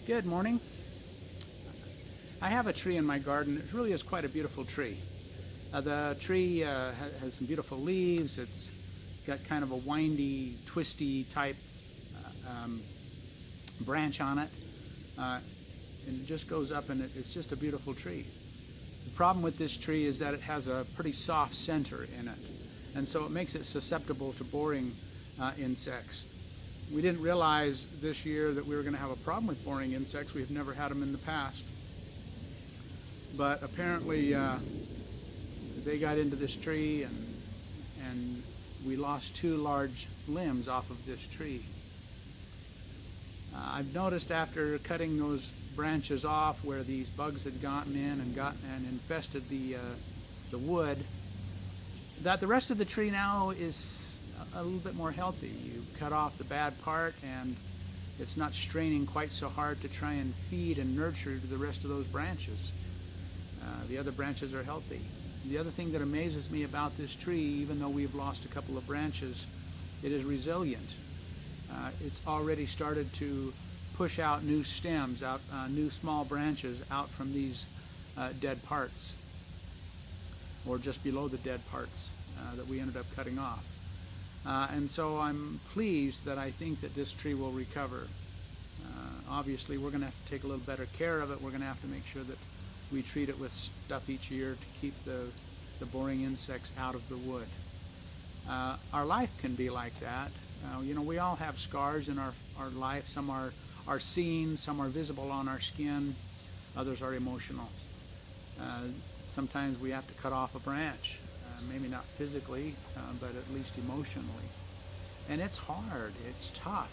Good morning. I have a tree in my garden. It really is quite a beautiful tree. The tree has some beautiful leaves. It's got kind of a windy, twisty type branch on it. And it just goes up, and it's just a beautiful tree. The problem with this tree is that it has a pretty soft center in it, and so it makes it susceptible to boring insects. We didn't realize this year that we were going to have a problem with boring insects. We've never had them in the past. But apparently they got into this tree, and we lost 2 large limbs off of this tree. I've noticed after cutting those branches off where these bugs had gotten in and infested the wood, that the rest of the tree now is a little bit more healthy. You cut off the bad part, and it's not straining quite so hard to try and feed and nurture the rest of those branches. The other branches are healthy. The other thing that amazes me about this tree, even though we've lost a couple of branches, it is resilient. It's already started to push out new stems, new small branches out from these dead parts, or just below the dead parts that we ended up cutting off. And so I'm pleased that I think that this tree will recover. Obviously, we're going to have to take a little better care of it. We're going to have to make sure that we treat it with stuff each year to keep the boring insects out of the wood. Our life can be like that. We all have scars in our life. Some are seen, some are visible on our skin, others are emotional. Sometimes we have to cut off a branch, maybe not physically, but at least emotionally. And it's hard, it's tough,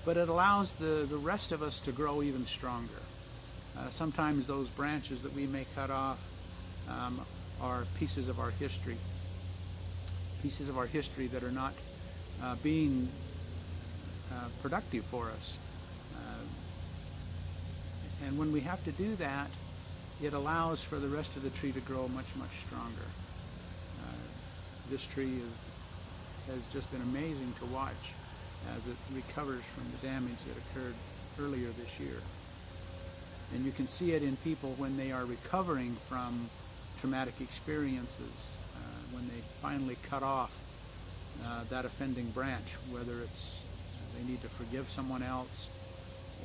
but it allows the rest of us to grow even stronger. Sometimes those branches that we may cut off are pieces of our history that are not being productive for us. And when we have to do that, it allows for the rest of the tree to grow much, much stronger. This tree has just been amazing to watch as it recovers from the damage that occurred earlier this year. And you can see it in people when they are recovering from traumatic experiences, when they finally cut off that offending branch, whether it's they need to forgive someone else,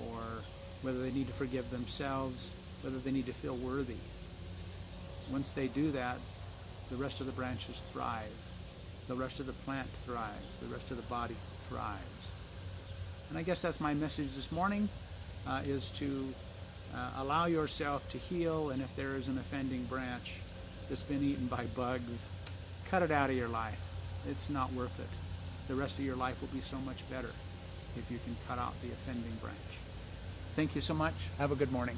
or whether they need to forgive themselves, whether they need to feel worthy. Once they do that, the rest of the branches thrive. The rest of the plant thrives. The rest of the body thrives. And I guess that's my message this morning, is to allow yourself to heal, and if there is an offending branch that's been eaten by bugs, cut it out of your life. It's not worth it. The rest of your life will be so much better if you can cut out the offending branch. Thank you so much. Have a good morning.